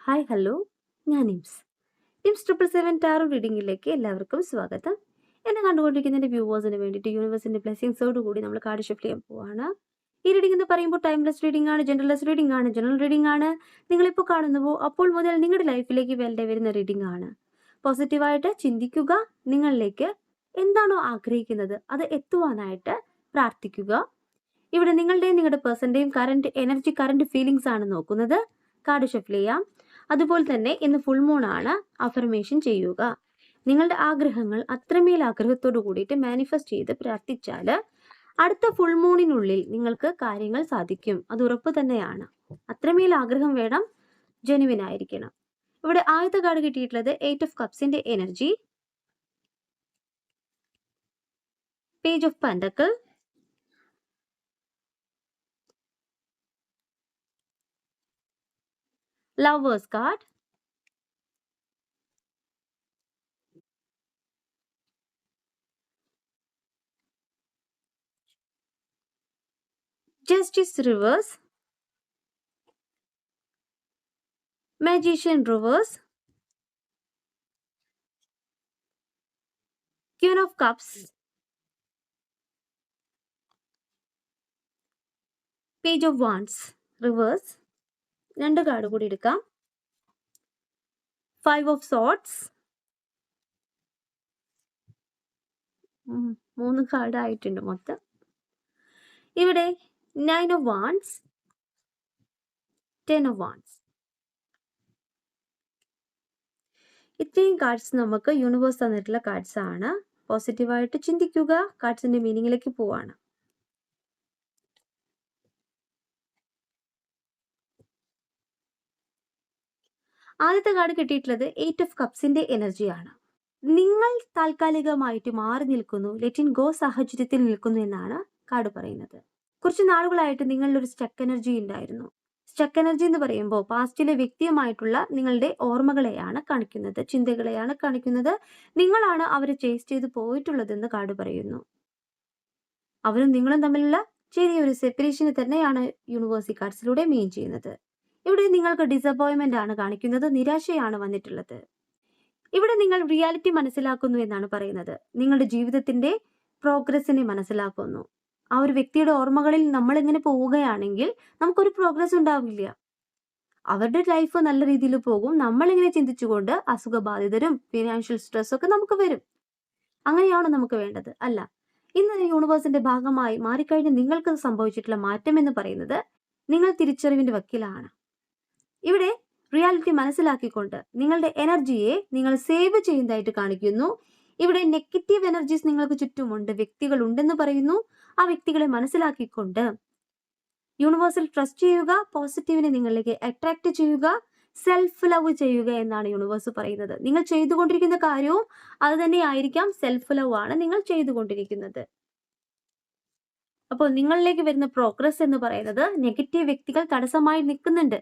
Hi hello, ഞാൻ nymphs 777 taro റീഡിങ്ങിലേക്ക് എല്ലാവർക്കും സ്വാഗതം. എന്നെ കണ്ടുകൊണ്ടിരിക്കുന്ന എൻ്റെ വ്യൂവേഴ്സിന് വേണ്ടിയിട്ട് യൂണിവേഴ്സിൻ്റെ ബ്ലെസ്സിങ്സോട് കൂടി നമ്മൾ കാർഡ് ഷിഫ്റ്റ് ചെയ്യാൻ പോവാണ്. ഈ റീഡിംഗ് എന്ന് പറയുമ്പോൾ ടൈംലെസ് റീഡിംഗ് ആണ്, ജെൻഡർലെസ് റീഡിംഗ് ആണ്, ജനറൽ റീഡിംഗ് ആണ്. നിങ്ങളിപ്പോൾ കാണുന്നുവോ അപ്പോൾ മുതൽ നിങ്ങളുടെ ലൈഫിലേക്ക് വരുന്ന റീഡിംഗ് ആണ്. പോസിറ്റീവായിട്ട് ചിന്തിക്കുക, നിങ്ങളിലേക്ക് എന്താണോ ആഗ്രഹിക്കുന്നത് അത് എത്തുവാനായിട്ട് പ്രാർത്ഥിക്കുക. ഇവിടെ നിങ്ങളുടെ പേഴ്സൻ്റെയും കറണ്ട് എനർജി, കറണ്ട് ഫീലിങ്സ് ആണ് നോക്കുന്നത്. കാർഡ് ഷഫിൾ ചെയ്യാം. അതുപോലെ തന്നെ ഇന്ന് ഫുൾ മൂൺ ആണ്. അഫർമേഷൻ ചെയ്യുക. നിങ്ങളുടെ ആഗ്രഹങ്ങൾ അത്രമേൽ ആഗ്രഹത്തോടു കൂടിയിട്ട് മാനിഫെസ്റ്റ് ചെയ്ത് പ്രാർത്ഥിച്ചാൽ അടുത്ത ഫുൾ മൂണിനുള്ളിൽ നിങ്ങൾക്ക് കാര്യങ്ങൾ സാധിക്കും. അത് ഉറപ്പ് തന്നെയാണ്. അത്രമേൽ ആഗ്രഹം വേണം, ജെനുവിൻ ആയിരിക്കണം. ഇവിടെ ആദ്യത്തെ കാർഡ് കിട്ടിയിട്ടുള്ളത് 8 ഓഫ് കപ്സിന്റെ energy, page of pentacle, lovers card, justice reverse, magician reverse, queen of cups, page of wands reverse. രണ്ട് കാർഡ് കൂടി എടുക്കാം. 5 of swords, 3 കാർഡ് ആയിട്ടുണ്ട് മൊത്തം. ഇവിടെ 9 of wands, 10 of wands. ഇത്രയും കാർഡ്സ് നമുക്ക് യൂണിവേഴ്സ് തന്നിട്ടുള്ള കാർഡ്സ് ആണ്. പോസിറ്റീവായിട്ട് ചിന്തിക്കുക. കാർഡ്സിന്റെ മീനിങ്ങിലേക്ക് പോവാണ്. ആദ്യത്തെ കാർഡ് കിട്ടിയിട്ടുള്ളത് 8 ഓഫ് കപ്സിന്റെ എനർജിയാണ്. നിങ്ങൾ താൽക്കാലികമായിട്ട് മാറി നിൽക്കുന്നു, ലെറ്റ് ഇൻ ഗോ സാഹചര്യത്തിൽ നിൽക്കുന്നു എന്നാണ് കാർഡ് പറയുന്നത്. കുറച്ച് നാളുകളായിട്ട് നിങ്ങളിലൊരു സ്റ്റക്ക് എനർജി ഉണ്ടായിരുന്നു. സ്റ്റക്ക് എനർജി എന്ന് പറയുമ്പോൾ പാസ്റ്റിലെ വ്യക്തിയുമായിട്ടുള്ള നിങ്ങളുടെ ഓർമ്മകളെയാണ് കാണിക്കുന്നത്, ചിന്തകളെയാണ് കാണിക്കുന്നത്. നിങ്ങളാണ് അവരെ ചേസ് ചെയ്ത് പോയിട്ടുള്ളതെന്ന് കാർഡ് പറയുന്നു. അവരും നിങ്ങളും തമ്മിലുള്ള ചെറിയൊരു സെപ്പറേഷന് തന്നെയാണ് യൂണിവേഴ്സ് ഈ കാർഡ്സിലൂടെ മീൻ ചെയ്യുന്നത്. ഇവിടെ നിങ്ങൾക്ക് ഡിസപ്പോയിൻമെന്റ് ആണ് കാണിക്കുന്നത്, നിരാശയാണ് വന്നിട്ടുള്ളത്. ഇവിടെ നിങ്ങൾ റിയാലിറ്റി മനസ്സിലാക്കുന്നു എന്നാണ് പറയുന്നത്. നിങ്ങളുടെ ജീവിതത്തിന്റെ പ്രോഗ്രസിനെ മനസ്സിലാക്കുന്നു. ആ ഒരു വ്യക്തിയുടെ ഓർമ്മകളിൽ നമ്മൾ ഇങ്ങനെ പോവുകയാണെങ്കിൽ നമുക്കൊരു പ്രോഗ്രസ് ഉണ്ടാവില്ല. അവരുടെ ലൈഫ് നല്ല രീതിയിൽ പോകും. നമ്മളിങ്ങനെ ചിന്തിച്ചുകൊണ്ട് അസുഖബാധിതരും ഫിനാൻഷ്യൽ സ്ട്രെസ് ഒക്കെ നമുക്ക് വരും. അങ്ങനെയാണോ നമുക്ക് വേണ്ടത്? അല്ല. ഇന്ന് യൂണിവേഴ്സിന്റെ ഭാഗമായി മാറിക്കഴിഞ്ഞ് നിങ്ങൾക്ക് സംഭവിച്ചിട്ടുള്ള മാറ്റം എന്ന് പറയുന്നത് നിങ്ങൾ തിരിച്ചറിവിന്റെ വക്കിലാണ്. ഇവിടെ റിയാലിറ്റി മനസ്സിലാക്കിക്കൊണ്ട് നിങ്ങളുടെ എനർജിയെ നിങ്ങൾ സേവ് ചെയ്യുന്നതായിട്ട് കാണിക്കുന്നു. ഇവിടെ നെഗറ്റീവ് എനർജീസ് നിങ്ങൾക്ക് ചുറ്റുമുണ്ട്, വ്യക്തികൾ ഉണ്ടെന്ന് പറയുന്നു. ആ വ്യക്തികളെ മനസ്സിലാക്കിക്കൊണ്ട് യൂണിവേഴ്സിൽ ട്രസ്റ്റ് ചെയ്യുക, പോസിറ്റീവിനെ നിങ്ങളിലേക്ക് അട്രാക്ട് ചെയ്യുക, സെൽഫ് ലവ് ചെയ്യുക എന്നാണ് യൂണിവേഴ്സ് പറയുന്നത്. നിങ്ങൾ ചെയ്തുകൊണ്ടിരിക്കുന്ന കാര്യവും അത് തന്നെ ആയിരിക്കാം. സെൽഫ് ലവ് ആണ് നിങ്ങൾ ചെയ്തുകൊണ്ടിരിക്കുന്നത്. അപ്പോൾ നിങ്ങളിലേക്ക് വരുന്ന പ്രോഗ്രസ് എന്ന് പറയുന്നത് നെഗറ്റീവ് വ്യക്തികൾ തടസ്സമായി നിൽക്കുന്നുണ്ട്.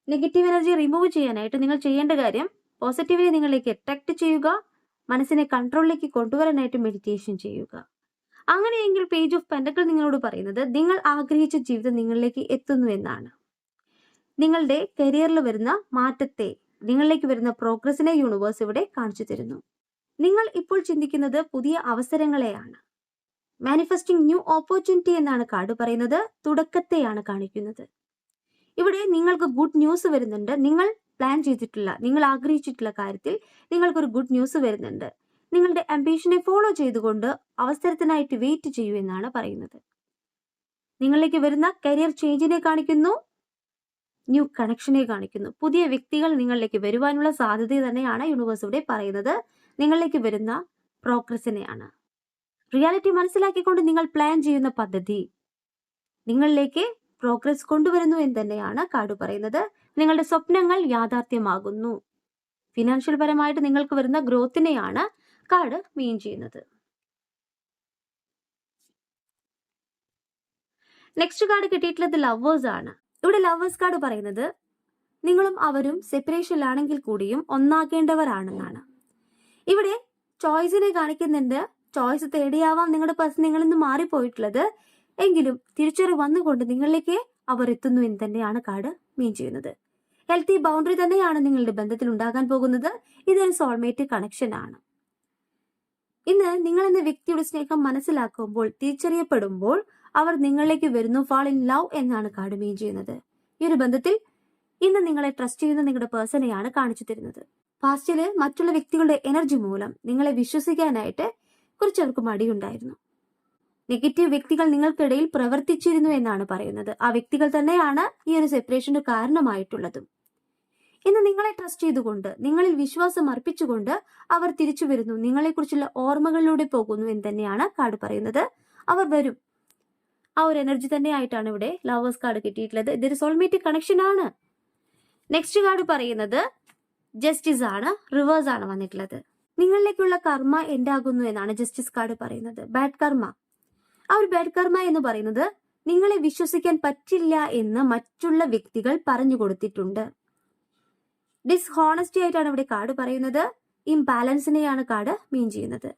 നെഗറ്റീവ് എനർജി റിമൂവ് ചെയ്യാനായിട്ട് നിങ്ങൾ ചെയ്യേണ്ട കാര്യം പോസിറ്റീവിനെ നിങ്ങളിലേക്ക് അട്രാക്ട് ചെയ്യുക, മനസ്സിനെ കൺട്രോളിലേക്ക് കൊണ്ടുവരാനായിട്ട് മെഡിറ്റേഷൻ ചെയ്യുക. അങ്ങനെയെങ്കിൽ പേജ് ഓഫ് പെന്റക്കിൾ നിങ്ങളോട് പറയുന്നത് നിങ്ങൾ ആഗ്രഹിച്ച ജീവിതം നിങ്ങളിലേക്ക് എത്തുന്നു എന്നാണ്. നിങ്ങളുടെ കരിയറിൽ വരുന്ന മാറ്റത്തെ, നിങ്ങളിലേക്ക് വരുന്ന പ്രോഗ്രസിനെ യൂണിവേഴ്സ് ഇവിടെ കാണിച്ചു തരുന്നു. നിങ്ങൾ ഇപ്പോൾ ചിന്തിക്കുന്നത് പുതിയ അവസരങ്ങളെയാണ്. മാനിഫെസ്റ്റിംഗ് ന്യൂ ഓപ്പർച്യൂണിറ്റി എന്നാണ് കാർഡ് പറയുന്നത്. തുടക്കത്തെയാണ് കാണിക്കുന്നത്. ഇവിടെ നിങ്ങൾക്ക് ഗുഡ് ന്യൂസ് വരുന്നുണ്ട്. നിങ്ങൾ പ്ലാൻ ചെയ്തിട്ടുള്ള, നിങ്ങൾ ആഗ്രഹിച്ചിട്ടുള്ള കാര്യത്തിൽ നിങ്ങൾക്കൊരു ഗുഡ് ന്യൂസ് വരുന്നുണ്ട്. നിങ്ങളുടെ അംബീഷനെ ഫോളോ ചെയ്തുകൊണ്ട് അവസരത്തിനായിട്ട് വെയിറ്റ് ചെയ്യൂ എന്നാണ് പറയുന്നത്. നിങ്ങളിലേക്ക് വരുന്ന കരിയർ ചേഞ്ചിനെ കാണിക്കുന്നു, ന്യൂ കണക്ഷനെ കാണിക്കുന്നു. പുതിയ വ്യക്തികൾ നിങ്ങളിലേക്ക് വരുവാനുള്ള സാധ്യത തന്നെയാണ് യൂണിവേഴ്സ് ഇവിടെ പറയുന്നത്. നിങ്ങളിലേക്ക് വരുന്ന പ്രോഗ്രസിനെയാണ്. റിയാലിറ്റി മനസ്സിലാക്കിക്കൊണ്ട് നിങ്ങൾ പ്ലാൻ ചെയ്യുന്ന പദ്ധതി നിങ്ങളിലേക്ക് പ്രോഗ്രസ് കൊണ്ടുവരുന്നു എന്ന് തന്നെയാണ് കാർഡ് പറയുന്നത്. നിങ്ങളുടെ സ്വപ്നങ്ങൾ യാഥാർത്ഥ്യമാകുന്നു. ഫിനാൻഷ്യൽ പരമായിട്ട് നിങ്ങൾക്ക് വരുന്ന ഗ്രോത്തിനെയാണ് കാർഡ് മീൻ ചെയ്യുന്നത്. നെക്സ്റ്റ് കാർഡ് കിട്ടിയിട്ടുള്ളത് ലവേഴ്സ് ആണ്. ഇവിടെ ലവേഴ്സ് കാർഡ് പറയുന്നത് നിങ്ങളും അവരും സെപ്പറേഷനിലാണെങ്കിൽ കൂടിയും ഒന്നാകേണ്ടവരാണെന്നാണ്. ഇവിടെ ചോയ്സിനെ കാണിക്കുന്നുണ്ട്. ചോയ്സ് തേടിയാവാം നിങ്ങളുടെ പേഴ്സൺ നിങ്ങളിൽ നിന്ന് മാറിപ്പോയിട്ടുള്ളത്. എങ്കിലും തിരിച്ചറിവ് വന്നുകൊണ്ട് നിങ്ങളിലേക്ക് അവർ എത്തുന്നു എന്ന് തന്നെയാണ് കാർഡ് മീൻ ചെയ്യുന്നത്. ഹെൽത്തി ബൗണ്ടറി തന്നെയാണ് നിങ്ങളുടെ ബന്ധത്തിൽ ഉണ്ടാകാൻ പോകുന്നത്. ഇതൊരു സോൾമേറ്റ് കണക്ഷൻ ആണ്. ഇന്ന് നിങ്ങൾ എന്ന വ്യക്തിയുടെ സ്നേഹം മനസ്സിലാക്കുമ്പോൾ, തിരിച്ചറിയപ്പെടുമ്പോൾ അവർ നിങ്ങളിലേക്ക് വരുന്നു. ഫാൾ ഇൻ ലവ് എന്നാണ് കാർഡ് മീൻ ചെയ്യുന്നത്. ഈ ഒരു ബന്ധത്തിൽ ഇന്ന് നിങ്ങളെ ട്രസ്റ്റ് ചെയ്യുന്ന നിങ്ങളുടെ പേഴ്സണെയാണ് കാണിച്ചു തരുന്നത്. പാസ്റ്റില് മറ്റുള്ള വ്യക്തികളുടെ എനർജി മൂലം നിങ്ങളെ വിശ്വസിക്കാനായിട്ട് കുറച്ചവർക്ക് മടിയുണ്ടായിരുന്നു. നെഗറ്റീവ് വ്യക്തികൾ നിങ്ങൾക്കിടയിൽ പ്രവർത്തിച്ചിരുന്നു എന്നാണ് പറയുന്നത്. ആ വ്യക്തികൾ തന്നെയാണ് ഈ ഒരു സെപ്പറേഷന് കാരണമായിട്ടുള്ളതും. ഇന്ന് നിങ്ങളെ ട്രസ്റ്റ് ചെയ്തുകൊണ്ട്, നിങ്ങളിൽ വിശ്വാസം അർപ്പിച്ചുകൊണ്ട് അവർ തിരിച്ചു വരുന്നു. നിങ്ങളെക്കുറിച്ചുള്ള ഓർമ്മകളിലൂടെ പോകുന്നു എന്ന് തന്നെയാണ് കാർഡ് പറയുന്നത്. അവർ വരും. ആ ഒരു എനർജി തന്നെയായിട്ടാണ് ഇവിടെ ലവേഴ്സ് കാർഡ് കിട്ടിയിട്ടുള്ളത്. ഇതൊരു സോൾമേറ്റ് കണക്ഷൻ ആണ്. നെക്സ്റ്റ് കാർഡ് പറയുന്നത് ജസ്റ്റിസ് ആണ്. റിവേഴ്സ് ആണ് വന്നിട്ടുള്ളത്. നിങ്ങളിലേക്കുള്ള കർമ്മ എൻഡാകുന്നു എന്നാണ് ജസ്റ്റിസ് കാർഡ് പറയുന്നത്. ബാഡ് കർമ്മ. ആ ഒരു ബാഡ് കർമ്മ എന്ന് പറയുന്നത് നിങ്ങളെ വിശ്വസിക്കാൻ പറ്റില്ല എന്ന് മറ്റുള്ള വ്യക്തികൾ പറഞ്ഞു കൊടുത്തിട്ടുണ്ട്. ഡിസ്ഹോണസ്റ്റി ആയിട്ടാണ് ഇവിടെ കാർഡ് പറയുന്നത്. ഇംബാലൻസിനെയാണ് കാർഡ് മീൻ ചെയ്യുന്നത്.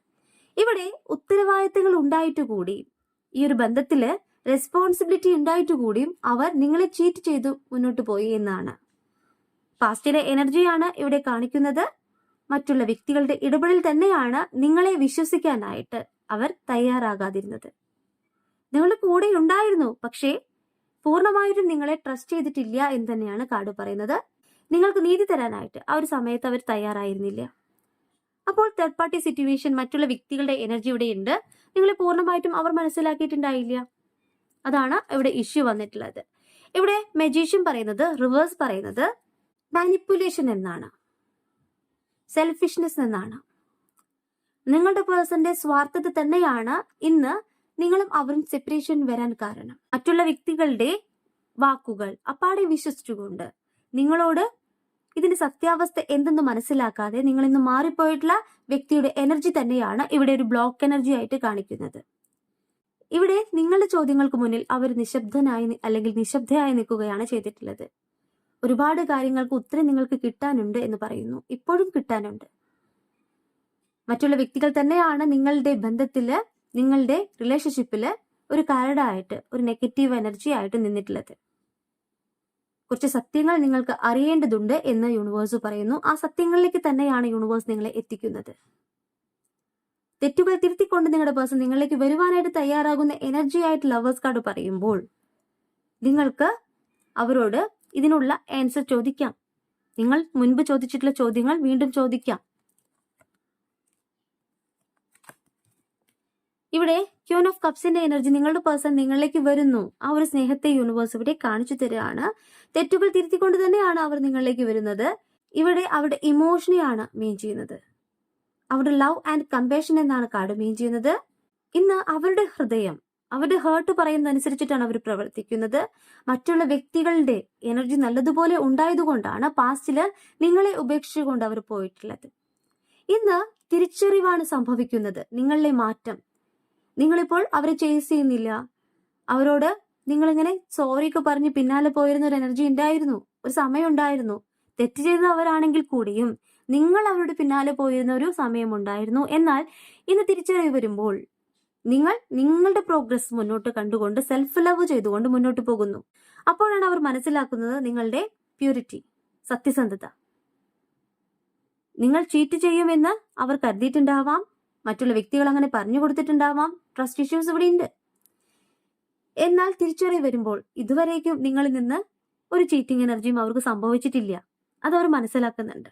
ഇവിടെ ഉത്തരവാദിത്തങ്ങൾ ഉണ്ടായിട്ട് കൂടി, ഈ ഒരു ബന്ധത്തില് റെസ്പോൺസിബിലിറ്റി ഉണ്ടായിട്ട് കൂടിയും അവർ നിങ്ങളെ ചീറ്റ് ചെയ്തു മുന്നോട്ട് പോയി എന്നാണ്. പാസ്റ്റിലെ എനർജിയാണ് ഇവിടെ കാണിക്കുന്നത്. മറ്റുള്ള വ്യക്തികളുടെ ഇടപെടൽ തന്നെയാണ് നിങ്ങളെ വിശ്വസിക്കാനായിട്ട് അവർ തയ്യാറാകാതിരുന്നത്. നിങ്ങളുടെ കൂടെ ഉണ്ടായിരുന്നു, പക്ഷേ പൂർണ്ണമായിട്ടും നിങ്ങളെ ട്രസ്റ്റ് ചെയ്തിട്ടില്ല എന്ന് തന്നെയാണ് കാർഡ് പറയുന്നത്. നിങ്ങൾക്ക് നീതി തരാനായിട്ട് ആ ഒരു സമയത്ത് അവർ തയ്യാറായിരുന്നില്ല. അപ്പോൾ തേർഡ് പാർട്ടി സിറ്റുവേഷൻ, മറ്റുള്ള വ്യക്തികളുടെ എനർജി ഇവിടെ ഉണ്ട്. നിങ്ങളെ പൂർണ്ണമായിട്ടും അവർ മനസ്സിലാക്കിയിട്ടുണ്ടായില്ല. അതാണ് ഇവിടെ ഇഷ്യൂ വന്നിട്ടുള്ളത്. ഇവിടെ മജീഷ്യൻ പറയുന്നത്, റിവേഴ്സ് പറയുന്നത് മാനിപ്പുലേഷൻ എന്നാണ്, സെൽഫിഷ്നെസ് എന്നാണ്. നിങ്ങളുടെ പേഴ്സന്റെ സ്വാർത്ഥത തന്നെയാണ് ഇന്ന് നിങ്ങളും അവരും സെപ്പറേഷൻ വരാൻ കാരണം. മറ്റുള്ള വ്യക്തികളുടെ വാക്കുകൾ അപ്പാടെ വിശ്വസിച്ചുകൊണ്ട് നിങ്ങളോട് ഇതിന്റെ സത്യാവസ്ഥ എന്തെന്ന് മനസ്സിലാക്കാതെ നിങ്ങൾ ഇന്ന് മാറിപ്പോയിട്ടുള്ള വ്യക്തിയുടെ എനർജി തന്നെയാണ് ഇവിടെ ഒരു ബ്ലോക്ക് എനർജി ആയിട്ട് കാണിക്കുന്നത്. ഇവിടെ നിങ്ങളുടെ ചോദ്യങ്ങൾക്ക് മുന്നിൽ അവർ നിശബ്ദനായി അല്ലെങ്കിൽ നിശബ്ദയായി നിൽക്കുകയാണ് ചെയ്തിട്ടുള്ളത്. ഒരുപാട് കാര്യങ്ങൾക്ക് ഉത്തരം നിങ്ങൾക്ക് കിട്ടാനുണ്ട് എന്ന് പറയുന്നു. ഇപ്പോഴും കിട്ടാനുണ്ട്. മറ്റുള്ള വ്യക്തികൾ തന്നെയാണ് നിങ്ങളുടെ ബന്ധത്തില്, നിങ്ങളുടെ റിലേഷൻഷിപ്പില് ഒരു കരടായിട്ട്, ഒരു നെഗറ്റീവ് എനർജി ആയിട്ട് നിന്നിട്ടുള്ളത്. കുറച്ച് സത്യങ്ങൾ നിങ്ങൾക്ക് അറിയേണ്ടതുണ്ട് എന്ന് യൂണിവേഴ്സ് പറയുന്നു. ആ സത്യങ്ങളിലേക്ക് തന്നെയാണ് യൂണിവേഴ്സ് നിങ്ങളെ എത്തിക്കുന്നത്. തെറ്റുകൾ തിരുത്തിക്കൊണ്ട് നിങ്ങളുടെ പേഴ്സൺ നിങ്ങളിലേക്ക് വരുവാനായിട്ട് തയ്യാറാകുന്ന എനർജി ആയിട്ട് ലവേഴ്സ് കാർഡ് പറയുമ്പോൾ നിങ്ങൾക്ക് അവരോട് ഇതിനുള്ള ആൻസർ ചോദിക്കാം. നിങ്ങൾ മുൻപ് ചോദിച്ചിട്ടുള്ള ചോദ്യങ്ങൾ വീണ്ടും ചോദിക്കാം. ഇവിടെ ക്യൂൻ ഓഫ് കപ്സിന്റെ എനർജി, നിങ്ങളുടെ പേഴ്സൺ നിങ്ങളിലേക്ക് വരുന്നു. ആ ഒരു സ്നേഹത്തെ യൂണിവേഴ്സ് ഇവിടെ കാണിച്ചു തരികയാണ്. തെറ്റുകൾ തിരുത്തിക്കൊണ്ട് തന്നെയാണ് അവർ നിങ്ങളിലേക്ക് വരുന്നത്. ഇവിടെ അവരുടെ ഇമോഷനെയാണ് മീൻ ചെയ്യുന്നത്. അവരുടെ ലവ് ആൻഡ് കമ്പാഷൻ എന്നാണ് കാർഡ് മീൻ ചെയ്യുന്നത്. ഇന്ന് അവരുടെ ഹൃദയം, അവരുടെ ഹേർട്ട് പറയുന്നതനുസരിച്ചിട്ടാണ് അവർ പ്രവർത്തിക്കുന്നത്. മറ്റുള്ള വ്യക്തികളുടെ എനർജി നല്ലതുപോലെ ഉണ്ടായതുകൊണ്ടാണ് പാസ്റ്റില് നിങ്ങളെ ഉപേക്ഷിച്ചുകൊണ്ട് അവർ പോയിട്ടുള്ളത്. ഇന്ന് തിരിച്ചറിവാണ് സംഭവിക്കുന്നത്. നിങ്ങളിലെ മാറ്റം. നിങ്ങളിപ്പോൾ അവരെ ചേസ് ചെയ്യുന്നില്ല. അവരോട് നിങ്ങളിങ്ങനെ സോറിയൊക്കെ പറഞ്ഞ് പിന്നാലെ പോയിരുന്ന ഒരു എനർജി ഉണ്ടായിരുന്നു, ഒരു സമയം ഉണ്ടായിരുന്നു. തെറ്റ് ചെയ്തവരാണെങ്കിൽ കൂടിയും നിങ്ങൾ അവരുടെ പിന്നാലെ പോയിരുന്ന ഒരു സമയമുണ്ടായിരുന്നു. എന്നാൽ ഇന്ന് തിരിച്ചറിവ് വരുമ്പോൾ നിങ്ങൾ നിങ്ങളുടെ പ്രോഗ്രസ് മുന്നോട്ട് കണ്ടുകൊണ്ട് സെൽഫ് ലവ് ചെയ്തുകൊണ്ട് മുന്നോട്ട് പോകുന്നു. അപ്പോഴാണ് അവർ മനസ്സിലാക്കുന്നത് നിങ്ങളുടെ പ്യൂരിറ്റി, സത്യസന്ധത. നിങ്ങൾ ചീറ്റ് ചെയ്യുമെന്ന് അവർ കരുതിയിട്ടുണ്ടാവാം. മറ്റുള്ള വ്യക്തികൾ അങ്ങനെ പറഞ്ഞു കൊടുത്തിട്ടുണ്ടാവാം. ട്രസ്റ്റ് ഇഷ്യൂസ് ഇവിടെ ഉണ്ട്. എന്നാൽ തിരിച്ചറിവ് വരുമ്പോൾ ഇതുവരേക്കും നിങ്ങളിൽ നിന്ന് ഒരു ചീറ്റിംഗ് എനർജിയും അവർക്ക് സംഭവിച്ചിട്ടില്ല. അതവർ മനസ്സിലാക്കുന്നുണ്ട്.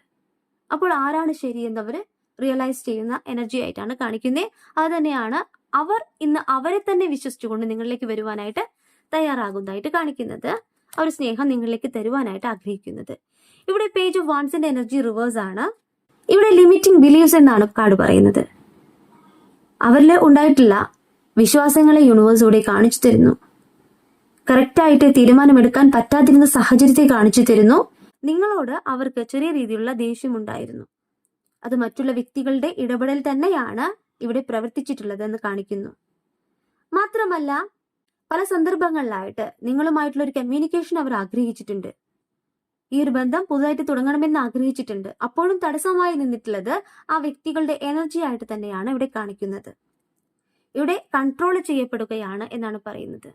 അപ്പോൾ ആരാണ് ശരി എന്നവർ റിയലൈസ് ചെയ്യുന്ന എനർജി ആയിട്ടാണ് കാണിക്കുന്നത്. അത് തന്നെയാണ് അവർ ഇന്ന് അവരെ തന്നെ വിശ്വസിച്ചുകൊണ്ട് നിങ്ങളിലേക്ക് വരുവാനായിട്ട് തയ്യാറാകുന്നതായിട്ട് കാണിക്കുന്നത്. അവർ സ്നേഹം നിങ്ങളിലേക്ക് തരുവാനായിട്ട് ആഗ്രഹിക്കുന്നത്. ഇവിടെ പേജ് ഓഫ് വാൻസിന്റെ എനർജി റിവേഴ്സ് ആണ്. ഇവിടെ ലിമിറ്റിംഗ് ബിലീവ്സ് എന്നാണ് കാർഡ് പറയുന്നത്. അവരിൽ ഉണ്ടായിട്ടുള്ള വിശ്വാസങ്ങളെ യൂണിവേഴ്സ് ഇവിടെ കാണിച്ചു തരുന്നു. കറക്റ്റായിട്ട് തീരുമാനമെടുക്കാൻ പറ്റാതിരുന്ന സാഹചര്യത്തെ കാണിച്ചു തരുന്നു. നിങ്ങളോട് അവർക്ക് ചെറിയ രീതിയിലുള്ള ദേഷ്യമുണ്ടായിരുന്നു. അത് മറ്റുള്ള വ്യക്തികളുടെ ഇടപെടൽ തന്നെയാണ് ഇവിടെ പ്രവർത്തിച്ചിട്ടുള്ളതെന്ന് കാണിക്കുന്നു. മാത്രമല്ല പല സന്ദർഭങ്ങളിലായിട്ട് നിങ്ങളുമായിട്ടുള്ള ഒരു കമ്മ്യൂണിക്കേഷൻ അവർ ആഗ്രഹിച്ചിട്ടുണ്ട്. ഈ ഒരു ബന്ധം പുതുതായിട്ട് തുടങ്ങണമെന്ന് ആഗ്രഹിച്ചിട്ടുണ്ട്. അപ്പോഴും തടസ്സമായി നിന്നിട്ടുള്ളത് ആ വ്യക്തികളുടെ എനർജി ആയിട്ട് തന്നെയാണ് ഇവിടെ കാണിക്കുന്നത്. ഇവിടെ കൺട്രോൾ ചെയ്യപ്പെടുകയാണ് എന്നാണ് പറയുന്നത്.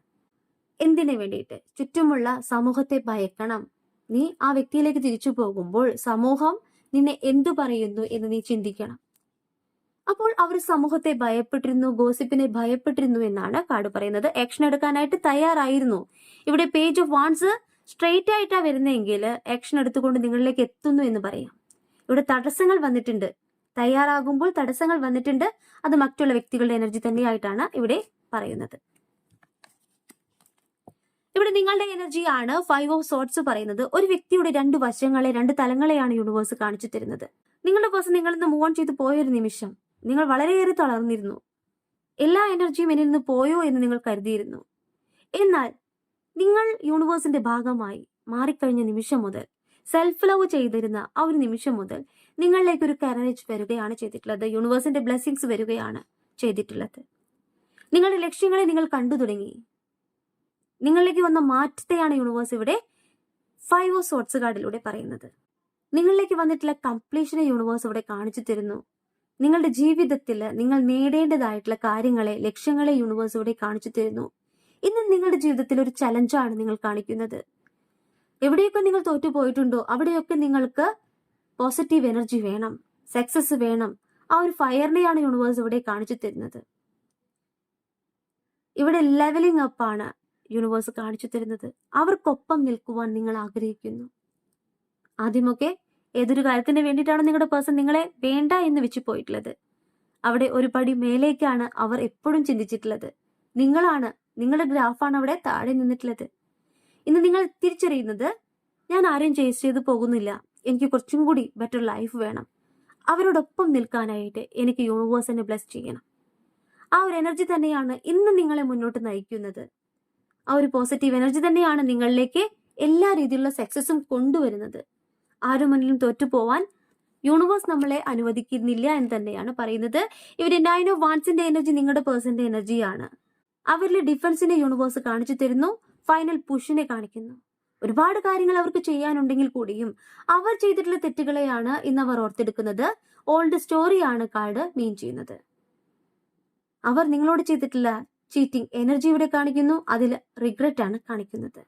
എന്തിനു വേണ്ടിയിട്ട്? ചുറ്റുമുള്ള സമൂഹത്തെ ഭയക്കണം, നീ ആ വ്യക്തിയിലേക്ക് തിരിച്ചു പോകുമ്പോൾ സമൂഹം നിന്നെ എന്തു പറയുന്നു എന്ന് നീ ചിന്തിക്കണം. അപ്പോൾ അവർ സമൂഹത്തെ ഭയപ്പെട്ടിരുന്നു, ഗോസിപ്പിനെ ഭയപ്പെട്ടിരുന്നു എന്നാണ് കാർഡ് പറയുന്നത്. ആക്ഷൻ എടുക്കാനായിട്ട് തയ്യാറായിരുന്നു. ഇവിടെ പേജ് ഓഫ് വാൺസ് സ്ട്രെയിറ്റ് ആയിട്ടാ വരുന്നതെങ്കിൽ ആക്ഷൻ എടുത്തുകൊണ്ട് നിങ്ങളിലേക്ക് എത്തുന്നു എന്ന് പറയാം. ഇവിടെ തടസ്സങ്ങൾ വന്നിട്ടുണ്ട്, തയ്യാറാകുമ്പോൾ തടസ്സങ്ങൾ വന്നിട്ടുണ്ട്. അത് മറ്റുള്ള വ്യക്തികളുടെ എനർജി തന്നെയായിട്ടാണ് ഇവിടെ പറയുന്നത്. ഇവിടെ നിങ്ങളുടെ എനർജിയാണ് 5 ഓഫ് സോർട്സ് പറയുന്നത്. ഒരു വ്യക്തിയുടെ 2 വശങ്ങളെ, 2 തലങ്ങളെയാണ് യൂണിവേഴ്സ് കാണിച്ചു തരുന്നത്. നിങ്ങളുടെ പേഴ്സൺ നിങ്ങളിൽ നിന്ന് മൂവ് ഓൺ ചെയ്ത് പോയൊരു നിമിഷം നിങ്ങൾ വളരെയേറെ തളർന്നിരുന്നു. എല്ലാ എനർജിയും എന്നിൽ നിന്ന് പോയോ എന്ന് നിങ്ങൾ കരുതിയിരുന്നു. എന്നാൽ നിങ്ങൾ യൂണിവേഴ്സിന്റെ ഭാഗമായി മാറിക്കഴിഞ്ഞ നിമിഷം മുതൽ, സെൽഫ് ലവ് ചെയ്തിരുന്ന ആ ഒരു നിമിഷം മുതൽ നിങ്ങളിലേക്ക് ഒരു കറേജ് വരികയാണ് ചെയ്തിട്ടുള്ളത്. യൂണിവേഴ്സിന്റെ ബ്ലെസ്സിങ്സ് വരികയാണ് ചെയ്തിട്ടുള്ളത്. നിങ്ങളുടെ ലക്ഷ്യങ്ങളെ നിങ്ങൾ കണ്ടു തുടങ്ങി. നിങ്ങളിലേക്ക് വന്ന മാറ്റത്തെയാണ് യൂണിവേഴ്സ് ഇവിടെ 5 ഓഫ് സോർട്സ് കാർഡിലൂടെ പറയുന്നത്. നിങ്ങളിലേക്ക് വന്നിട്ടുള്ള കംപ്ലീഷനെ യൂണിവേഴ്സ് ഇവിടെ കാണിച്ചു തരുന്നു. നിങ്ങളുടെ ജീവിതത്തിൽ നിങ്ങൾ നേടേണ്ടതായിട്ടുള്ള കാര്യങ്ങളെ, ലക്ഷ്യങ്ങളെ യൂണിവേഴ്സ് ഇവിടെ കാണിച്ചു തരുന്നു. ഇന്ന് നിങ്ങളുടെ ജീവിതത്തിൽ ഒരു ചലഞ്ചാണ് നിങ്ങൾ കാണിക്കുന്നത്. എവിടെയൊക്കെ നിങ്ങൾ തോറ്റുപോയിട്ടുണ്ടോ അവിടെയൊക്കെ നിങ്ങൾക്ക് പോസിറ്റീവ് എനർജി വേണം, സക്സസ് വേണം. ആ ഒരു ഫയറിനെയാണ് യൂണിവേഴ്സ് ഇവിടെ കാണിച്ചു തരുന്നത്. ഇവിടെ ലെവലിംഗ് അപ്പ് ആണ് യൂണിവേഴ്സ് കാണിച്ചു തരുന്നത്. അവർക്കൊപ്പം നിൽക്കുവാൻ നിങ്ങൾ ആഗ്രഹിക്കുന്നു. ആദ്യമൊക്കെ ഏതൊരു കാര്യത്തിന് വേണ്ടിയിട്ടാണ് നിങ്ങളുടെ പേഴ്സൺ നിങ്ങളെ വേണ്ട എന്ന് വെച്ച് പോയിട്ടുള്ളത്, അവിടെ ഒരു പടി മേലേക്കാണ് അവർ എപ്പോഴും ചിന്തിച്ചിട്ടുള്ളത്. നിങ്ങളാണ്, നിങ്ങളുടെ ഗ്രാഫാണ് അവിടെ താഴെ നിന്നിട്ടുള്ളത്. ഇന്ന് നിങ്ങൾ തിരിച്ചറിയുന്നത്, ഞാൻ ആരെയും ചേസ് ചെയ്ത് പോകുന്നില്ല, എനിക്ക് കുറച്ചും കൂടി ബെറ്റർ ലൈഫ് വേണം, അവരോടൊപ്പം നിൽക്കാനായിട്ട് എനിക്ക് യൂണിവേഴ്സിനെ ബ്ലെസ് ചെയ്യണം. ആ ഒരു എനർജി തന്നെയാണ് ഇന്ന് നിങ്ങളെ മുന്നോട്ട് നയിക്കുന്നത്. ആ ഒരു പോസിറ്റീവ് എനർജി തന്നെയാണ് നിങ്ങളിലേക്ക് എല്ലാ രീതിയിലുള്ള സക്സസും കൊണ്ടുവരുന്നത്. ആരും മുന്നിലും തോറ്റുപോവാൻ യൂണിവേഴ്സ് നമ്മളെ അനുവദിക്കുന്നില്ല എന്ന് തന്നെയാണ് പറയുന്നത്. ഇവിടെ 9 ഓഫ് വാൺസിന്റെ എനർജി നിങ്ങളുടെ പേഴ്സന്റെ എനർജിയാണ്. അവരിലെ ഡിഫൻസിനെ യൂണിവേഴ്സ് കാണിച്ചു തരുന്നു, ഫൈനൽ പുഷിനെ കാണിക്കുന്നു. ഒരുപാട് കാര്യങ്ങൾ അവർക്ക് ചെയ്യാനുണ്ടെങ്കിൽ കൂടിയും അവർ ചെയ്തിട്ടുള്ള തെറ്റുകളെയാണ് ഇന്ന് അവർ ഓർത്തെടുക്കുന്നത്. ഓൾഡ് സ്റ്റോറിയാണ് കാർഡ് മീൻ ചെയ്യുന്നത്. അവർ നിങ്ങളോട് ചെയ്തിട്ടുള്ള ചീറ്റിംഗ് എനർജി ഇവിടെ കാണിക്കുന്നു, അതിൽ റിഗ്രറ്റ് ആണ് കാണിക്കുന്നത്.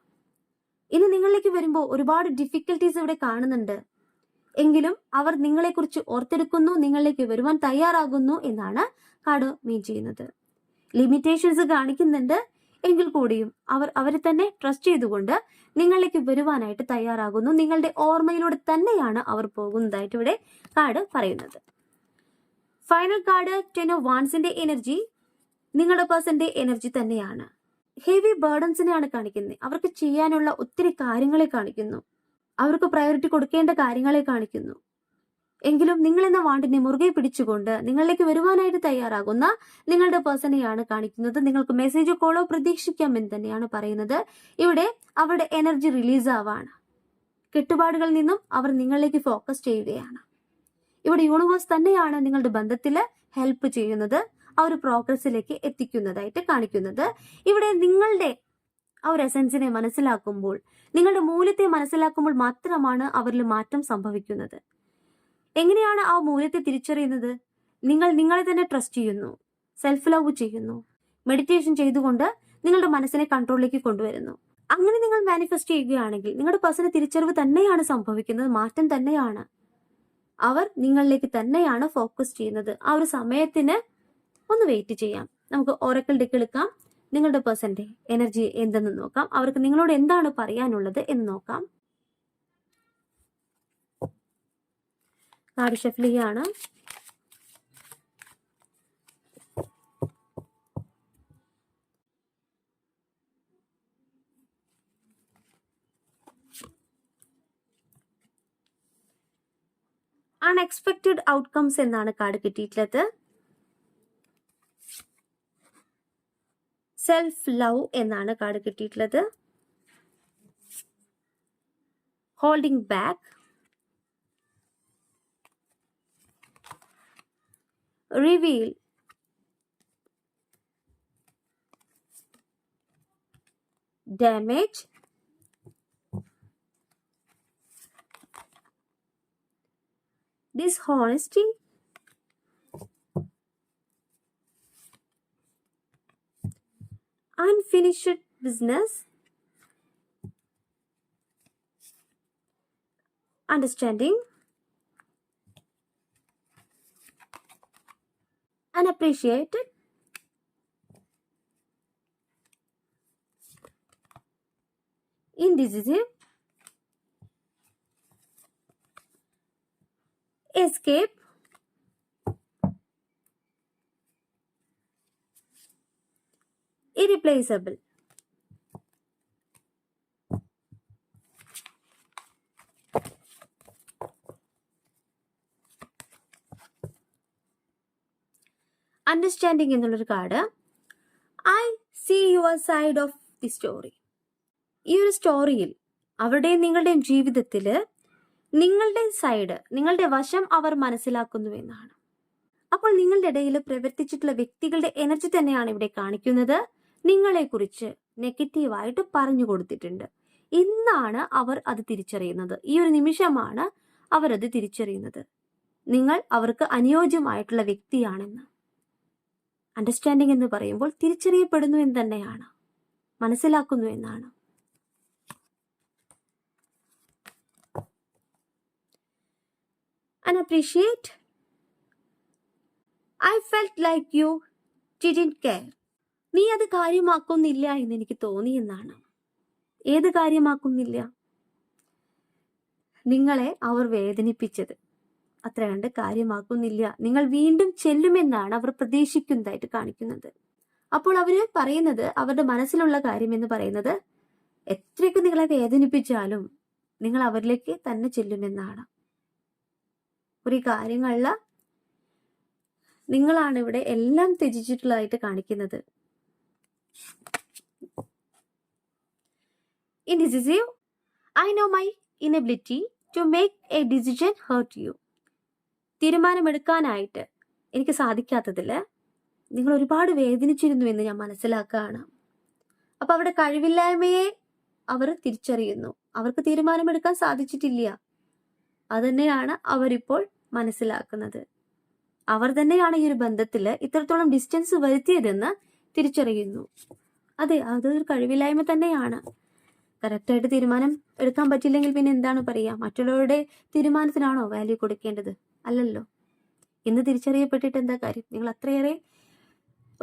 ഇന്ന് നിങ്ങളിലേക്ക് വരുമ്പോൾ ഒരുപാട് ഡിഫിക്കൽട്ടീസ് ഇവിടെ കാണുന്നുണ്ട്. എങ്കിലും അവർ നിങ്ങളെക്കുറിച്ച് ഓർത്തെടുക്കുന്നു, നിങ്ങളിലേക്ക് വരുവാൻ തയ്യാറാകുന്നു എന്നാണ് കാർഡ് മീൻ ചെയ്യുന്നത്. ലിമിറ്റേഷൻസ് കാണിക്കുന്നുണ്ട് എങ്കിൽ കൂടിയും അവർ അവരെ തന്നെ ട്രസ്റ്റ് ചെയ്തുകൊണ്ട് നിങ്ങളിലേക്ക് വരുവാനായിട്ട് തയ്യാറാകുന്നു. നിങ്ങളുടെ ഓർമ്മയിലൂടെ തന്നെയാണ് അവർ പോകുന്നതായിട്ട് ഇവിടെ കാർഡ് പറയുന്നത്. ഫൈനൽ കാർഡ് 10 ഓഫ് വാൺസിന്റെ എനർജി നിങ്ങളുടെ പേഴ്സന്റെ എനർജി തന്നെയാണ്. ഹെവി ബേർഡൻസിനെയാണ് കാണിക്കുന്നത്. അവർക്ക് ചെയ്യാനുള്ള ഒത്തിരി കാര്യങ്ങളെ കാണിക്കുന്നു, അവർക്ക് പ്രയോറിറ്റി കൊടുക്കേണ്ട കാര്യങ്ങളെ കാണിക്കുന്നു. എങ്കിലും നിങ്ങൾ എന്ന വാണ്ടിനെ മുറുകെ പിടിച്ചുകൊണ്ട് നിങ്ങളിലേക്ക് വരുവാനായിട്ട് തയ്യാറാകുന്ന നിങ്ങളുടെ പേഴ്സണെയാണ് കാണിക്കുന്നത്. നിങ്ങൾക്ക് മെസ്സേജോ കോളോ പ്രതീക്ഷിക്കാം എന്ന് തന്നെയാണ് പറയുന്നത്. ഇവിടെ അവരുടെ എനർജി റിലീസ് ആവാണ്. കെട്ടുപാടുകളിൽ നിന്നും അവർ നിങ്ങളിലേക്ക് ഫോക്കസ് ചെയ്യുകയാണ്. ഇവിടെ യൂണിവേഴ്സ് തന്നെയാണ് നിങ്ങളുടെ ബന്ധത്തിൽ ഹെൽപ്പ് ചെയ്യുന്നത്, ആ ഒരു പ്രോഗ്രസിലേക്ക് എത്തിക്കുന്നതായിട്ട് കാണിക്കുന്നത്. ഇവിടെ നിങ്ങളുടെ ആ ഒരു എസൻസിനെ മനസ്സിലാക്കുമ്പോൾ, നിങ്ങളുടെ മൂല്യത്തെ മനസ്സിലാക്കുമ്പോൾ മാത്രമാണ് അവരിൽ മാറ്റം സംഭവിക്കുന്നത്. എങ്ങനെയാണ് ആ മൂല്യത്തെ തിരിച്ചറിയുന്നത്? നിങ്ങൾ നിങ്ങളെ തന്നെ ട്രസ്റ്റ് ചെയ്യുന്നു, സെൽഫ് ലവ് ചെയ്യുന്നു, മെഡിറ്റേഷൻ ചെയ്തുകൊണ്ട് നിങ്ങളുടെ മനസ്സിനെ കൺട്രോളിലേക്ക് കൊണ്ടുവരുന്നു. അങ്ങനെ നിങ്ങൾ മാനിഫെസ്റ്റ് ചെയ്യുകയാണെങ്കിൽ നിങ്ങളുടെ പേഴ്സണൽ തിരിച്ചറിവ് തന്നെയാണ് സംഭവിക്കുന്നത്, മാറ്റം തന്നെയാണ്. അവർ നിങ്ങളിലേക്ക് തന്നെയാണ് ഫോക്കസ് ചെയ്യുന്നത്. ആ ഒരു സമയത്തിന് ഒന്ന് വെയിറ്റ് ചെയ്യാം. നമുക്ക് ഓറക്കിൾ ഡെക്ക് എടുക്കാം, നിങ്ങളുടെ പേഴ്സന്റെ എനർജി എന്തെന്ന് നോക്കാം, അവർക്ക് നിങ്ങളോട് എന്താണ് പറയാനുള്ളത് എന്ന് നോക്കാം. കാർഡ് ഷഫിൾ ചെയ്യാണ്. അൺഎക്സ്പെക്റ്റഡ് ഔട്ട്കംസ് എന്നാണ് കാർഡ് കിട്ടിയിട്ടുള്ളത്. സെൽഫ് ലവ് എന്നാണ് കാർഡ് കിട്ടിയിട്ടുള്ളത്. Holding back, reveal, damage, dishonesty, unfinished business, understanding, unappreciated, indecisive, escape, irreplaceable. Understanding എന്നുള്ളൊരു card. I see your side of the story. ഈ ഒരു സ്റ്റോറിയിൽ അവരുടെയും നിങ്ങളുടെയും ജീവിതത്തിൽ നിങ്ങളുടെ സൈഡ്, നിങ്ങളുടെ വശം അവർ മനസ്സിലാക്കുന്നു എന്നാണ്. അപ്പോൾ നിങ്ങളുടെ ഇടയിൽ പ്രവർത്തിച്ചിട്ടുള്ള വ്യക്തികളുടെ എനർജി തന്നെയാണ് ഇവിടെ കാണിക്കുന്നത്. നിങ്ങളെക്കുറിച്ച് നെഗറ്റീവായിട്ട് പറഞ്ഞു കൊടുത്തിട്ടുണ്ട്. ഇന്നാണ് അവർ അത് തിരിച്ചറിയുന്നത്. ഈ ഒരു നിമിഷമാണ് അവരത് തിരിച്ചറിയുന്നത്. നിങ്ങൾ അവർക്ക് അനുയോജ്യമായിട്ടുള്ള വ്യക്തിയാണെന്ന്. അണ്ടർസ്റ്റാൻഡിങ് എന്ന് പറയുമ്പോൾ തിരിച്ചറിയപ്പെടുന്നു എന്ന് തന്നെയാണ്, മനസ്സിലാക്കുന്നു എന്നാണ്. Unappreciate. I felt like you didn't care. നീ അത് കാര്യമാക്കുന്നില്ല എന്ന് എനിക്ക് തോന്നി എന്നാണ്. ഏത് കാര്യമാക്കുന്നില്ല? നിങ്ങളെ അവർ വേദനിപ്പിച്ചത് അത്ര കണ്ട് കാര്യമാക്കുന്നില്ല. നിങ്ങൾ വീണ്ടും ചെല്ലുമെന്നാണ് അവർ പ്രതീക്ഷിക്കുന്നതായിട്ട് കാണിക്കുന്നത്. അപ്പോൾ അവര് പറയുന്നത്, അവരുടെ മനസ്സിലുള്ള കാര്യം എന്ന് പറയുന്നത്, എത്രയൊക്കെ നിങ്ങളെ വേദനിപ്പിച്ചാലും നിങ്ങൾ അവരിലേക്ക് തന്നെ ചെല്ലുമെന്നാണ്. ഒരു കാര്യങ്ങളിൽ നിങ്ങളാണ് ഇവിടെ എല്ലാം ത്യജിച്ചിട്ടുള്ളതായിട്ട് കാണിക്കുന്നത്. Indecisive. I know my inability to make a decision hurt you. തീരുമാനമെടുക്കാനായിട്ട് എനിക്ക് സാധിക്കാത്തതിൽ നിങ്ങൾ ഒരുപാട് വേദനിച്ചിരുന്നു എന്ന് ഞാൻ മനസ്സിലാക്കുകയാണ്. അപ്പൊ അവരുടെ കഴിവില്ലായ്മയെ അവർ തിരിച്ചറിയുന്നു. അവർക്ക് തീരുമാനമെടുക്കാൻ സാധിച്ചിട്ടില്ല. അതുതന്നെയാണ് അവരിപ്പോൾ മനസ്സിലാക്കുന്നത്. അവർ തന്നെയാണ് ഈ ഒരു ബന്ധത്തിൽ ഇത്രത്തോളം ഡിസ്റ്റൻസ് വരുത്തിയതെന്ന് തിരിച്ചറിയുന്നു. അതെ, അതൊരു കഴിവില്ലായ്മ തന്നെയാണ്. കറക്റ്റായിട്ട് തീരുമാനം എടുക്കാൻ പറ്റില്ലെങ്കിൽ പിന്നെ എന്താണ് പറയുക? മറ്റുള്ളവരുടെ തീരുമാനത്തിനാണോ വാല്യൂ കൊടുക്കേണ്ടത്? അല്ലല്ലോ. ഇന്ന് തിരിച്ചറിയപ്പെട്ടിട്ട് എന്താ കാര്യം? നിങ്ങൾ അത്രയേറെ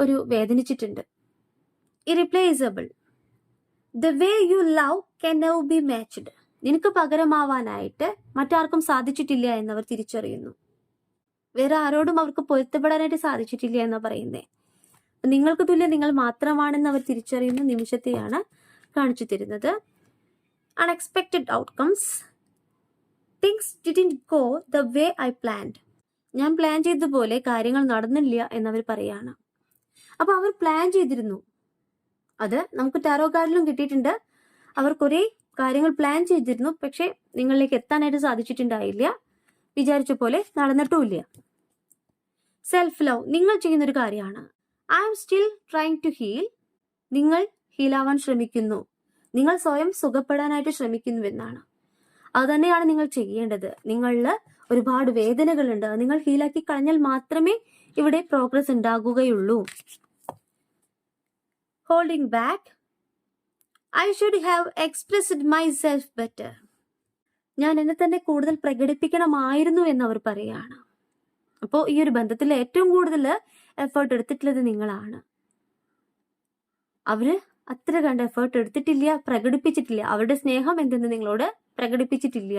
ഒരു വേദനിച്ചിട്ടുണ്ട്. Irreplaceable. The way you love can never be matched. നിനക്ക് പകരമാവാനായിട്ട് മറ്റാർക്കും സാധിച്ചിട്ടില്ല എന്നവർ തിരിച്ചറിയുന്നു. വേറെ ആരോടും അവർക്ക് പൊരുത്തപ്പെടാനായിട്ട് സാധിച്ചിട്ടില്ല എന്നാ പറയുന്നേ. നിങ്ങൾക്ക് തുല്യം നിങ്ങൾ മാത്രമാണെന്ന് അവർ തിരിച്ചറിയുന്ന നിമിഷത്തെയാണ് കാണിച്ചു തരുന്നത്. Unexpected outcomes. Things didn't go the way I planned. ഞാൻ പ്ലാൻ ചെയ്തതുപോലെ കാര്യങ്ങൾ നടന്നില്ല എന്നവർ പറയാണ്. അപ്പൊ അവർ പ്ലാൻ ചെയ്തിരുന്നു. അത് നമുക്ക് ടാരോ കാർഡിലും കിട്ടിയിട്ടുണ്ട്. അവർ കുറെ കാര്യങ്ങൾ പ്ലാൻ ചെയ്തിരുന്നു, പക്ഷെ നിങ്ങളിലേക്ക് എത്താനായിട്ട് സാധിച്ചിട്ടുണ്ടായില്ല. വിചാരിച്ച പോലെ നടന്നിട്ടുമില്ല. Self love. നിങ്ങൾ ചെയ്യുന്നൊരു കാര്യമാണ്. I'm still trying to heal. നിങ്ങൾ ഹീലാവാൻ ശ്രമിക്കുന്നു. നിങ്ങൾ സ്വയം സുഖപ്പെടാനായിട്ട് ശ്രമിക്കുന്നു എന്നാണ്. അത് തന്നെയാണ് നിങ്ങൾ ചെയ്യേണ്ടത്. നിങ്ങളിൽ ഒരുപാട് വേദനകളുണ്ട്. നിങ്ങൾ ഹീലാക്കി കളഞ്ഞാൽ മാത്രമേ ഇവിടെ പ്രോഗ്രസ് ഉണ്ടാകുകയുള്ളൂ. Holding back. I should have expressed myself better. ഞാൻ എന്നെ തന്നെ കൂടുതൽ പ്രകടിപ്പിക്കണമായിരുന്നു എന്നവർ പറയാണ്. അപ്പോൾ ഈ ഒരു ബന്ധത്തിൽ ഏറ്റവും കൂടുതൽ എഫേർട്ട് എടുത്തിട്ടുള്ളത് നിങ്ങളാണ്. അവര് അത്ര കണ്ട് എഫേർട്ട് എടുത്തിട്ടില്ല, പ്രകടിപ്പിച്ചിട്ടില്ല. അവരുടെ സ്നേഹം എന്തെന്ന് നിങ്ങളോട് പ്രകടിപ്പിച്ചിട്ടില്ല.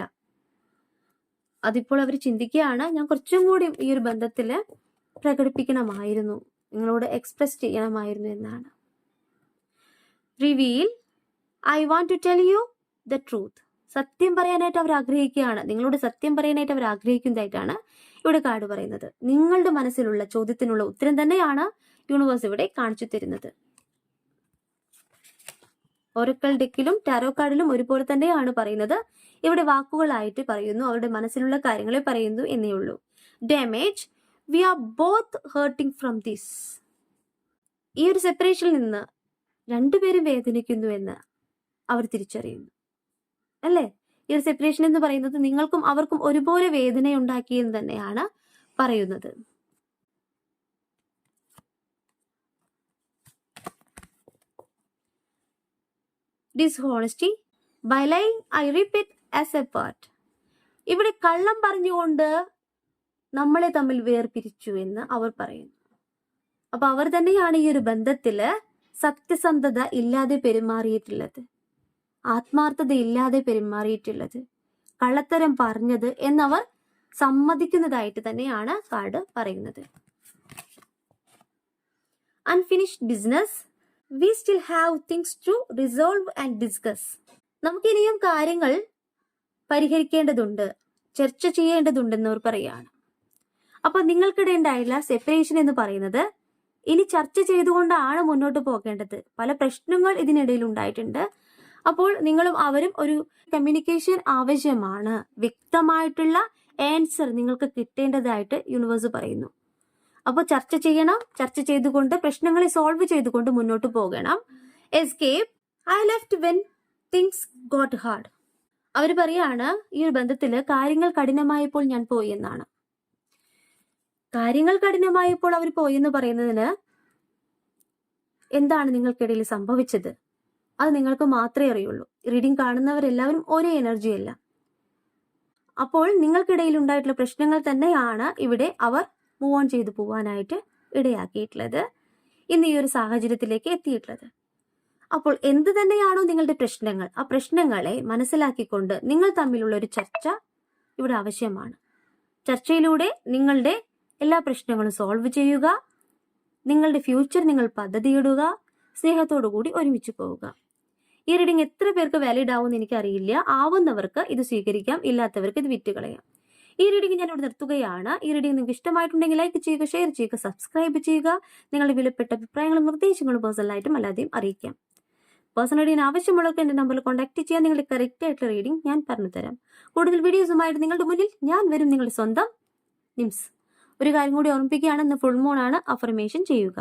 അതിപ്പോൾ അവർ ചിന്തിക്കുകയാണ്, ഞാൻ കുറച്ചും കൂടി ഈ ഒരു ബന്ധത്തിൽ പ്രകടിപ്പിക്കണമായിരുന്നു, നിങ്ങളോട് എക്സ്പ്രസ് ചെയ്യണമായിരുന്നു എന്നാണ്. Reveal. I want to tell you the truth. സത്യം പറയാനായിട്ട് അവർ ആഗ്രഹിക്കുകയാണ്. നിങ്ങളോട് സത്യം പറയാനായിട്ട് അവർ ആഗ്രഹിക്കുന്നതായിട്ടാണ് ഇവിടെ കാർഡ് പറയുന്നത്. നിങ്ങളുടെ മനസ്സിലുള്ള ചോദ്യത്തിനുള്ള ഉത്തരം തന്നെയാണ് യൂണിവേഴ്സ് ഇവിടെ കാണിച്ചു തരുന്നത്. ഒറക്കൽ ഡെക്കിലും ടാരോ കാർഡിലും ഒരുപോലെ തന്നെയാണ് പറയുന്നത്. ഇവിടെ വാക്കുകളായിട്ട് പറയുന്നു, അവരുടെ മനസ്സിലുള്ള കാര്യങ്ങളെ പറയുന്നു എന്നേ ഉള്ളൂ. Damage. We are both hurting from this. ഈ ഒരു സെപ്പറേഷനിൽ നിന്ന് രണ്ടുപേരും വേദനിക്കുന്നു എന്ന് അവർ തിരിച്ചറിയുന്നു. അല്ലേ? ഈ ഒരു സെപ്പറേഷൻ എന്ന് പറയുന്നത് നിങ്ങൾക്കും അവർക്കും ഒരുപോലെ വേദനയുണ്ടാക്കിയെന്ന് തന്നെയാണ് പറയുന്നത്. Dishonesty. By lying, I rip it as a part. ഇവിടെ കള്ളം പറഞ്ഞുകൊണ്ട് നമ്മളെ തമ്മിൽ വേർപിരിച്ചു എന്ന് അവർ പറയുന്നു. അപ്പൊ അവർ തന്നെയാണ് ഈ ഒരു ബന്ധത്തില് സത്യസന്ധത ഇല്ലാതെ പെരുമാറിയിട്ടുള്ളത്, ആത്മാർത്ഥത ഇല്ലാതെ പെരുമാറിയിട്ടുള്ളത്, കള്ളത്തരം പറഞ്ഞത് എന്നവർ സമ്മതിക്കുന്നതായിട്ട് തന്നെയാണ് കാർഡ് പറയുന്നത്. Unfinished business, we still have things to resolve and discuss. നമുക്കിനിയും കാര്യങ്ങൾ പരിഹരിക്കേണ്ടതുണ്ട്, ചർച്ച ചെയ്യേണ്ടതുണ്ടെന്ന് അവർ പറയാണ്. അപ്പൊ നിങ്ങൾക്കിടെ ഉണ്ടായില്ല സെപ്പറേഷൻ എന്ന് പറയുന്നത് ഇനി ചർച്ച ചെയ്തുകൊണ്ടാണ് മുന്നോട്ട് പോകേണ്ടത്. പല പ്രശ്നങ്ങൾ ഇതിനിടയിൽ ഉണ്ടായിട്ടുണ്ട്. അപ്പോൾ നിങ്ങളും അവരും ഒരു കമ്മ്യൂണിക്കേഷൻ ആവശ്യമാണ്. വ്യക്തമായിട്ടുള്ള ആൻസർ നിങ്ങൾക്ക് കിട്ടേണ്ടതായിട്ട് യൂണിവേഴ്സ് പറയുന്നു. അപ്പോൾ ചർച്ച ചെയ്യണം, ചർച്ച ചെയ്തുകൊണ്ട് പ്രശ്നങ്ങളെ സോൾവ് ചെയ്തുകൊണ്ട് മുന്നോട്ട് പോകണം. Escape, I left when things got hard. അവർ പറയാണ് ഈ ഒരു ബന്ധത്തില് കാര്യങ്ങൾ കഠിനമായപ്പോൾ ഞാൻ പോയി എന്നാണ്. കാര്യങ്ങൾ കഠിനമായപ്പോൾ അവർ പോയി എന്ന് പറയുന്നതിന് എന്താണ് നിങ്ങൾക്കിടയിൽ സംഭവിച്ചത് അത് നിങ്ങൾക്ക് മാത്രമേ അറിയുള്ളൂ. റീഡിംഗ് കാണുന്നവരെല്ലാവരും ഒരേ എനർജി അല്ല. അപ്പോൾ നിങ്ങൾക്കിടയിൽ ഉണ്ടായിട്ടുള്ള പ്രശ്നങ്ങൾ തന്നെയാണ് ഇവിടെ അവർ മൂവ് ഓൺ ചെയ്തു പോവാനായിട്ട് ഇടയാക്കിയിട്ടുള്ളത്, ഇന്ന് ഈ ഒരു സാഹചര്യത്തിലേക്ക് എത്തിയിട്ടുള്ളത്. അപ്പോൾ എന്ത് തന്നെയാണോ നിങ്ങളുടെ പ്രശ്നങ്ങൾ, ആ പ്രശ്നങ്ങളെ മനസ്സിലാക്കിക്കൊണ്ട് നിങ്ങൾ തമ്മിലുള്ള ഒരു ചർച്ച ഇവിടെ ആവശ്യമാണ്. ചർച്ചയിലൂടെ നിങ്ങളുടെ എല്ലാ പ്രശ്നങ്ങളും സോൾവ് ചെയ്യുക, നിങ്ങളുടെ ഫ്യൂച്ചർ നിങ്ങൾ പദ്ധതിയിടുക, സ്നേഹത്തോടു കൂടി ഒരുമിച്ച് പോവുക. ഈ റീഡിംഗ് എത്ര പേർക്ക് വാലിഡ് ആവുമെന്ന് എനിക്കറിയില്ല. ആവുന്നവർക്ക് ഇത് സ്വീകരിക്കാം, ഇല്ലാത്തവർക്ക് ഇത് വിറ്റുകളയാം. ഈ റീഡിംഗ് ഞാൻ ഇവിടെ നിർത്തുകയാണ്. ഈ റീഡിംഗ് നിങ്ങൾക്ക് ഇഷ്ടമായിട്ടുണ്ടെങ്കിൽ ലൈക്ക് ചെയ്യുക, ഷെയർ ചെയ്യുക, സബ്സ്ക്രൈബ് ചെയ്യുക. നിങ്ങളുടെ വിലപ്പെട്ട അഭിപ്രായങ്ങളും നിർദ്ദേശങ്ങളും പേഴ്സണലായിട്ടും അല്ലാതെയും അറിയിക്കാം. പേഴ്സണൽ റീഡിംഗ് ആവശ്യമുള്ളവർക്ക് എൻ്റെ നമ്പറിൽ കോൺടാക്ട് ചെയ്യാൻ. നിങ്ങളുടെ കറക്റ്റ് ആയിട്ടുള്ള റീഡിംഗ് ഞാൻ പറഞ്ഞു തരാം. കൂടുതൽ വീഡിയോസുമായിട്ട് നിങ്ങളുടെ മുന്നിൽ ഞാൻ വരും. നിങ്ങളുടെ സ്വന്തം നിംസ്. ഒരു കാര്യം കൂടി ഓർമ്മിപ്പിക്കുകയാണ്, ഇന്ന് ഫുൾ മൂൺ ആണ്. അഫർമേഷൻ ചെയ്യുക.